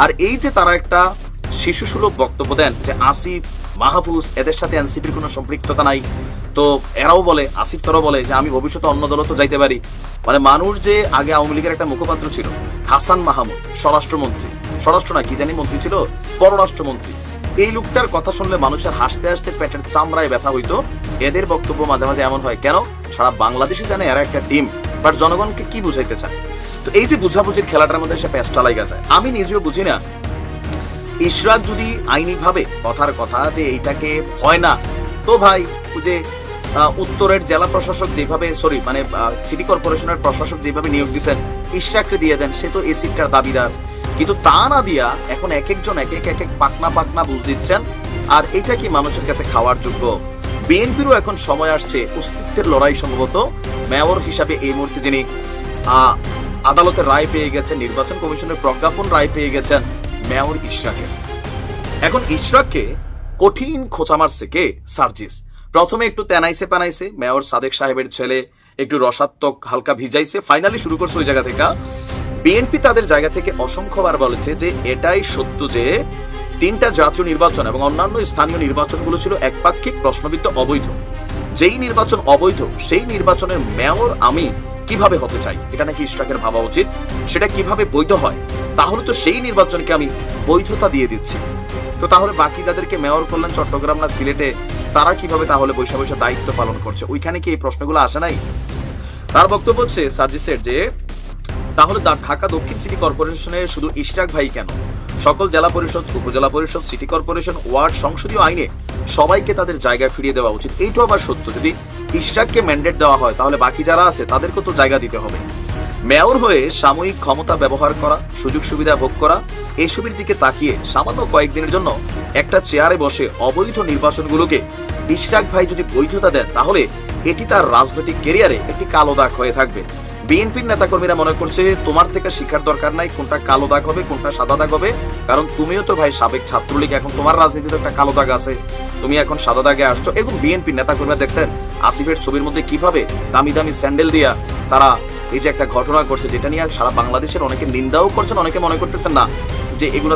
আর এই যে তারা একটা শিশুসুলভ বক্তব্য দেন যে আসিফ মাহফুজ এদের সাথে এনসিপির কোনো সম্পৃক্ততা নাই, তো এরাও বলে, আসিফ তারাও বলে যে আমি ভবিষ্যতে অন্য দলও তো যাইতে পারি। মানে মানুষ যে আগে আওয়ামী লীগের একটা মুখপাত্র ছিল হাসান মাহমুদ, স্বরাষ্ট্রমন্ত্রী, স্বরাষ্ট্র না কি জানি মন্ত্রী ছিল, পররাষ্ট্রমন্ত্রী, এই লোকটার কথা শুনলে মানুষের হাসতে হাসতে পেটের চামড়ায় ব্যথা হইতো। এদের বক্তব্য মাঝে মাঝে এমন হয় কেন, সারা বাংলাদেশে জানে এরা একটা টিম, বাট জনগণকে কি বুঝাইতে চায়। তো এই যে বুঝাবুঝির খেলাটার মধ্যে সে পেস্টা লাগা যায়। আমি নিজেও বুঝি না ইশরাক যদি আইনিভাবে কথার কথা যে এইটাকে হয় না, তো ভাই ওই যে উত্তরের জেলা প্রশাসক যেভাবে মানে সিটি কর্পোরেশনের প্রশাসক যেভাবে নিয়োগ দিচ্ছেন ইশরাককে দিয়ে দেন, সে তো এই সিটটার দাবিদার। কিন্তু তা না দিয়া এখন এক একজন এক এক পাকনা পাকনা বুঝ দিচ্ছেন, আর এটা কি মানুষের কাছে খাওয়ার যোগ্য? বিএনপিরও এখন সময় আসছে অস্তিত্বের লড়াই। সম্ভবত মেয়র হিসাবে এই মুহূর্তে যিনি আদালতের রায় পেয়ে গেছেন, নির্বাচন কমিশনের প্রজ্ঞাপন রায় পেয়ে গেছেন মেয়র ইশরাকের। এখন ইশরাককে কঠিন খোঁচা মারছে কে? সার্জিস। প্রথমে একটু তেনাইছে পানাইছে, মেয়র সাদেক সাহেবের ছেলে একটু রসাত্মক হালকা ভিজাইছে, ফাইনালি শুরু করছে ওই জায়গা থেকে। বিএনপি তাদের জায়গা থেকে অসংখ্যবার বলেছে যে এটাই সত্য যে 3টা জাতীয় নির্বাচন এবং অন্যান্য স্থানীয় নির্বাচনগুলো ছিল একপাক্ষিক, প্রশ্নবিদ্ধ, অবৈধ। যেই নির্বাচন অবৈধ সেই নির্বাচনের মেয়র আমি কিভাবে হতে চাই এটা নাকি ইশরাকের ভাবা উচিত। সেটা কিভাবে বৈধ হয়, তাহলে তো সেই নির্বাচনকে আমি বৈধতা দিয়ে দিচ্ছি। তো তাহলে বাকি যাদেরকে মেয়র করলেন চট্টগ্রাম না সিলেটে, তারা কিভাবে তাহলে বৈশা বৈশা দায়িত্ব পালন করছে? ওইখানে কি এই প্রশ্নগুলো আসে নাই? তার বক্তব্য হচ্ছে সার্জিসের যে তাহলে ঢাকা দক্ষিণ সিটি কর্পোরেশনে শুধু ইশরাক ভাই কেন, সকল জেলা পরিষদ, উপজেলা পরিষদ, সিটি কর্পোরেশন, ওয়ার্ড, সংসদীয় আইনে সবাইকে তাদের জায়গায় ফিরিয়ে দেওয়া উচিত। এইটাও আবার সত্য, যদি ইশরাককে ম্যান্ডেট দেওয়া হয় তাহলে বাকি যারা আছে তাদেরকেও তো জায়গা দিতে হবে। মেয়র হয়ে সাময়িক ক্ষমতা ব্যবহার করা, সুযোগ সুবিধা ভোগ করা, এসবের দিকে তাকিয়ে সামান্য কয়েকদিনের জন্য একটা চেয়ারে বসে অবৈধ নির্বাচনগুলোকে ইশরাক ভাই যদি বৈধতা দেন, তাহলে এটি তার রাজনৈতিক ক্যারিয়ারে একটি কালো দাগ হয়ে থাকবে। বিএনপির নেতাকর্মীরা মনে করছে তোমার থেকে শিক্ষার দরকার নাই কোনটা কালো দাগ হবে কোনটা সাদা দাগ হবে, কারণ তুমিও তো ভাই সাবেক ছাত্রলীগ, এখন তোমার রাজনীতিতে একটা কালো দাগ আছে, তুমি এখন সাদা দাগে আসছো। এবং বিএনপির নেতাকর্মীরা দেখছেন আসিফের ছবির মধ্যে কিভাবে দামি দামি স্যান্ডেল দিয়া তারা এই যে একটা ঘটনা করছে, যেটা নিয়ে সারা বাংলাদেশের অনেকে নিন্দাও করছেন, অনেকে মনে করতেছেন না যে এগুলো